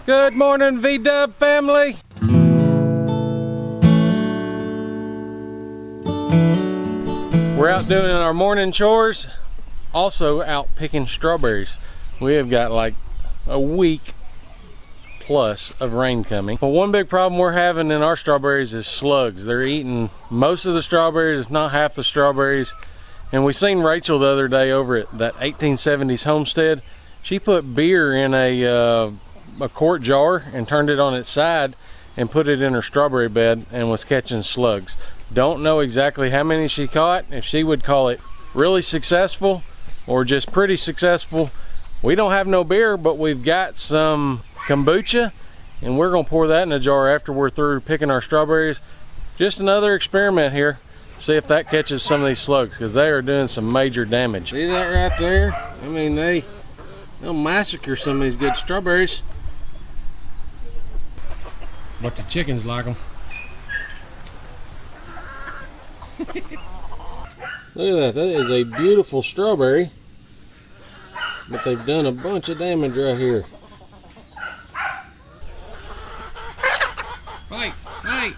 Good morning, VW family. We're out doing our morning chores, also out picking strawberries. We have got like a week plus of rain coming. But one big problem we're having in our strawberries is slugs. They're eating most of the strawberries, if not half the strawberries. And we seen Rachel the other day over at that 1870s homestead. She put beer in a quart jar and turned it on its side and put it in her strawberry bed and was catching slugs. Don't know exactly how many she caught, if she would call it really successful or just pretty successful. We don't have no beer, but we've got some kombucha and we're gonna pour that in a jar after we're through picking our strawberries. Just another experiment here, see if that catches some of these slugs, because they are doing some major damage. See that right there? I mean, they'll massacre some of these good strawberries. But the chickens like them. Look at that, that is a beautiful strawberry. But they've done a bunch of damage right here. Fight, fight!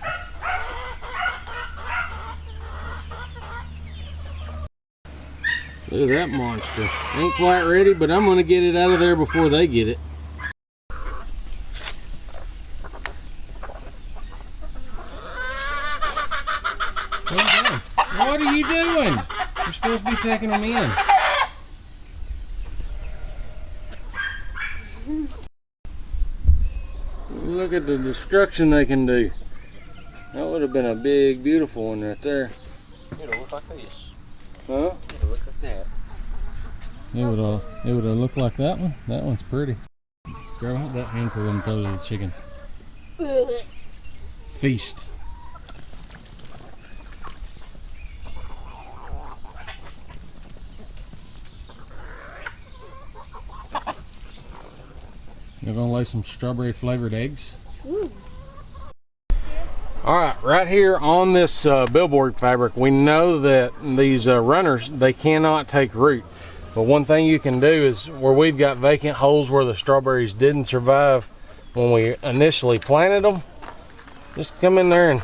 Look at that monster. Ain't quite ready, but I'm gonna get it out of there before they get it. What are you doing? You're supposed to be taking them in. Look at the destruction they can do. That would have been a big, beautiful one right there. It'll look like this. Huh? It'll look like that. It would have looked like that one. That one's pretty. Grab that handful and throw it to the chicken. Feast. You're gonna lay some strawberry flavored eggs. Ooh. All right here on this billboard fabric, we know that these runners, they cannot take root. But one thing you can do is where we've got vacant holes where the strawberries didn't survive when we initially planted them, just come in there and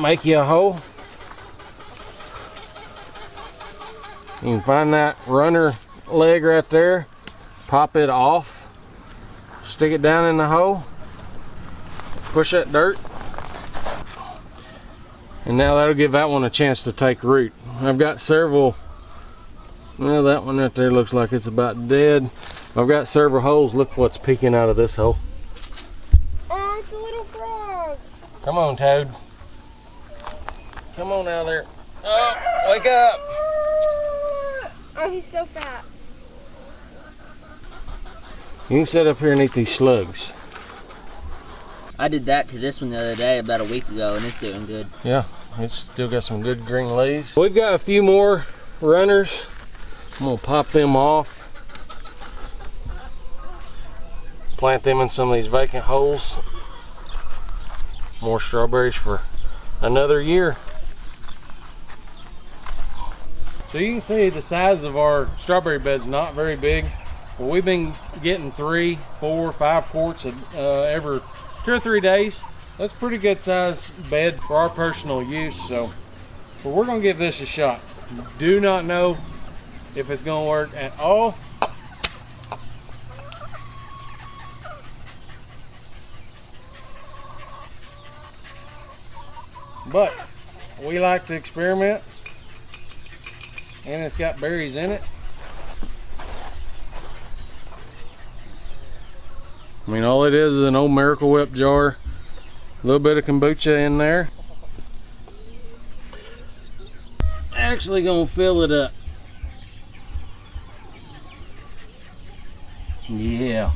make you a hole. You can find that runner leg right there, pop it off. Stick it down in the hole, push that dirt, and now that'll give that one a chance to take root. I've got several, well, that one right there looks like it's about dead. I've got several holes. Look what's peeking out of this hole. Oh, it's a little frog. Come on, Toad. Come on out there. Oh, wake up. Oh, he's so fat. You can sit up here and eat these slugs. I did that to this one the other day about a week ago and it's doing good. Yeah, it's still got some good green leaves. We've got a few more runners. I'm gonna pop them off. Plant them in some of these vacant holes. More strawberries for another year. So you can see the size of our strawberry bed's not very big. Well, we've been getting 3, 4, 5 quarts every 2 or 3 days. That's a pretty good size bed for our personal use. So, but we're gonna give this a shot. Do not know if it's gonna work at all. But we like to experiment, and it's got berries in it. I mean, all it is an old Miracle Whip jar, a little bit of kombucha in there. Actually gonna fill it up. Yeah.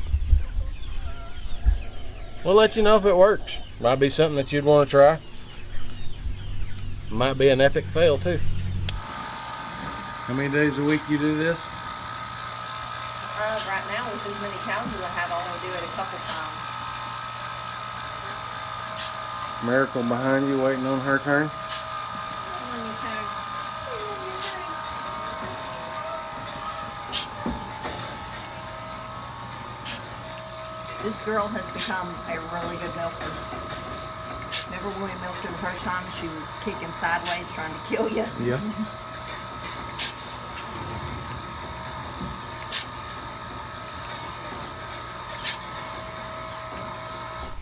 We'll let you know if it works. Might be something that you'd want to try. Might be an epic fail too. How many days a week you do this? Right now, with as many cows as I have, I'll only do it a couple times. Miracle behind you, waiting on her turn. This girl has become a really good milker. Remember when we milked her the first time? She was kicking sideways trying to kill you. Yeah.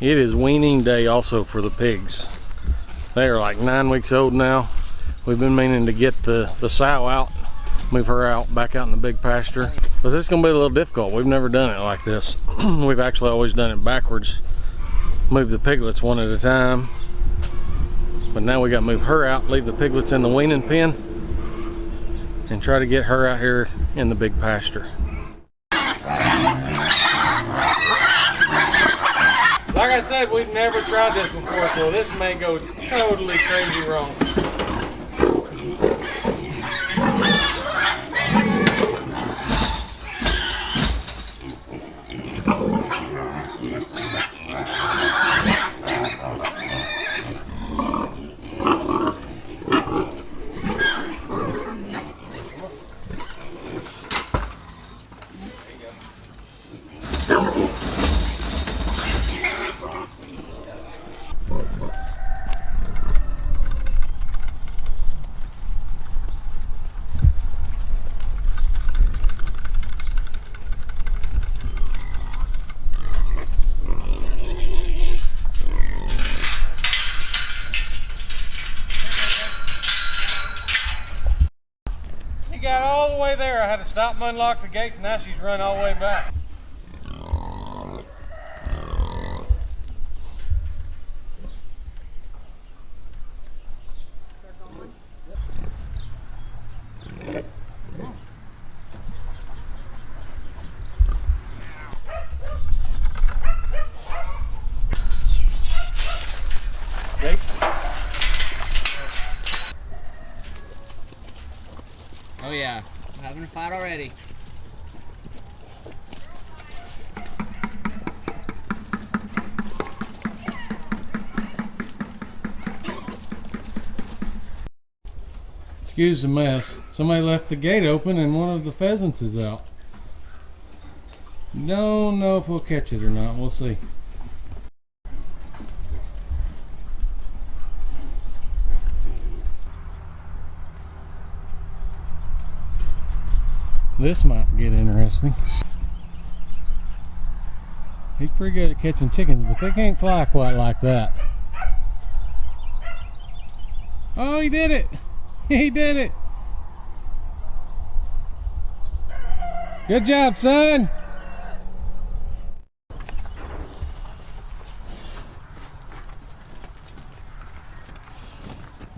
It is weaning day also for the pigs. They are like 9 weeks old now. We've been meaning to get the sow out, move her out, back out in the big pasture. But this is gonna be a little difficult. We've never done it like this. We've actually always done it backwards. Move the piglets one at a time. But now we gotta move her out, leave the piglets in the weaning pen, and try to get her out here in the big pasture. Like I said, we've never tried this before, so this may go totally crazy wrong. Got all the way there. I had to stop and unlock the gate, and now she's run all the way back. Gate. Oh yeah, I'm having a fight already. Excuse the mess. Somebody left the gate open and one of the pheasants is out. Don't know if we'll catch it or not. We'll see. This might get interesting. He's pretty good at catching chickens, but they can't fly quite like that. Oh, he did it! He did it! Good job, son!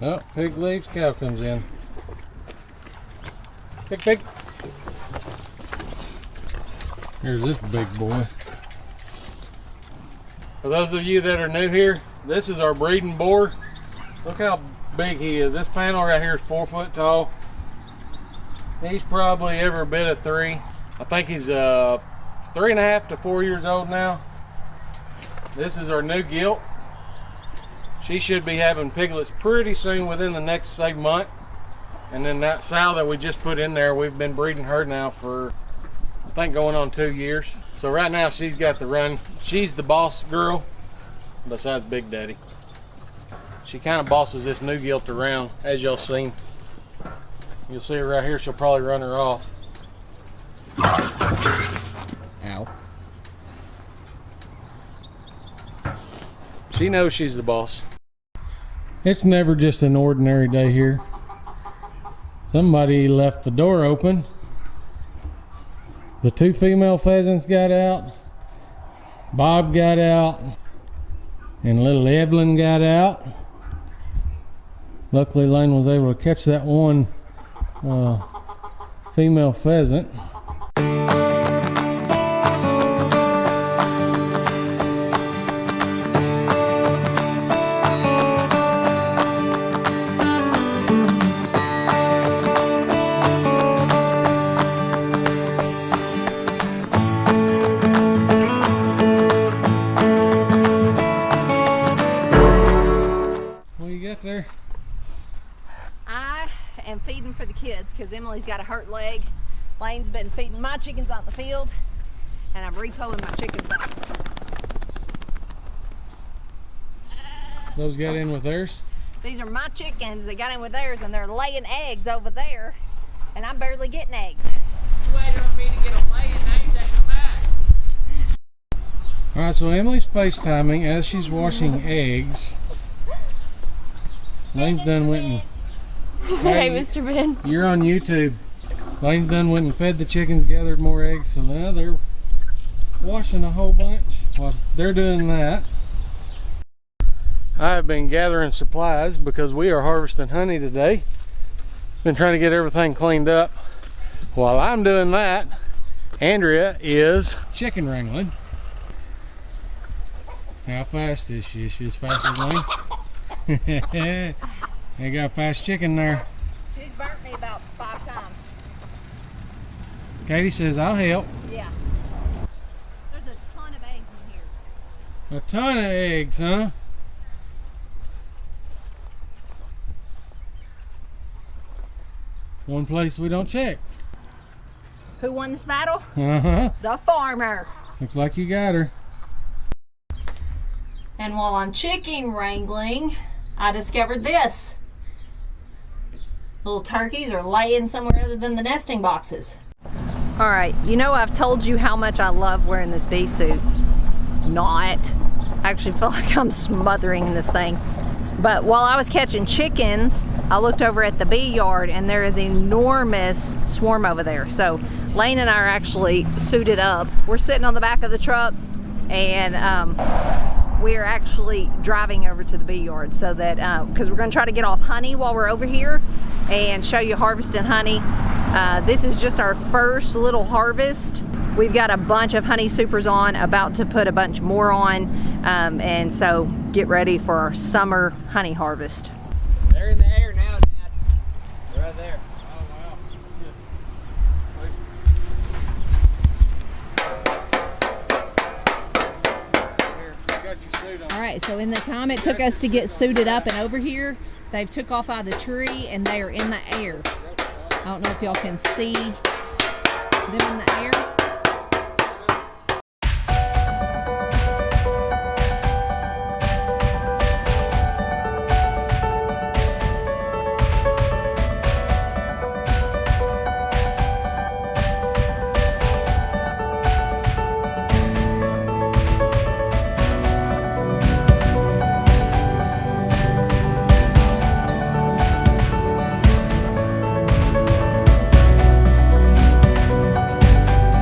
Oh, pig leaves, cow comes in. Pig, pig. Here's this big boy. For those of you that are new here, this is our breeding boar. Look how big he is. This panel right here is 4 foot tall. He's probably every bit of 3. I think he's 3.5 to 4 years old now. This is our new gilt. She should be having piglets pretty soon, within the next, say, month. And then that sow that we just put in there, we've been breeding her now for, I think, going on 2 years. So right now she's got the run. She's the boss girl, besides Big Daddy. She kind of bosses this new gilt around, as y'all seen. You'll see her right here. She'll probably run her off. Ow. She knows she's the boss. It's never just an ordinary day here. Somebody left the door open. The 2 female pheasants got out. Bob got out. And little Evelyn got out. Luckily Lane was able to catch that one female pheasant. There. I am feeding for the kids because Emily's got a hurt leg. Lane's been feeding my chickens out in the field, and I'm repoing my chickens out. Those got in with theirs? These are my chickens that got in with theirs, and they're laying eggs over there, and I'm barely getting eggs. Waiting on me to get a laying eggs at the back. Alright, so Emily's FaceTiming as she's washing eggs. Lane's done went and... Hey, Mr. Ben. You're on YouTube. Lane's done went and fed the chickens, gathered more eggs, so now they're washing a whole bunch. While they're doing that, I have been gathering supplies because we are harvesting honey today. Been trying to get everything cleaned up. While I'm doing that, Andrea is chicken wrangling. How fast is she? Is she as fast as Lane? They got a fast chicken there. She's burnt me about 5 times. Katie says, I'll help. Yeah. There's a ton of eggs in here. A ton of eggs, huh? One place we don't check. Who won this battle? Uh-huh. The farmer. Looks like you got her. And while I'm chicken wrangling, I discovered this. Little turkeys are laying somewhere other than the nesting boxes. All right, you know I've told you how much I love wearing this bee suit. Not. I actually feel like I'm smothering in this thing. But while I was catching chickens, I looked over at the bee yard and there is an enormous swarm over there. So Lane and I are actually suited up. We're sitting on the back of the truck and we are actually driving over to the bee yard so that, because we're going to try to get off honey while we're over here and show you harvesting honey. This is just our first little harvest. We've got a bunch of honey supers on, about to put a bunch more on, and so get ready for our summer honey harvest. They're in the air now, Dad. They're right there. All right, so in the time it took us to get suited up and over here, they've took off out of the tree and they are in the air. I don't know if y'all can see them in the air.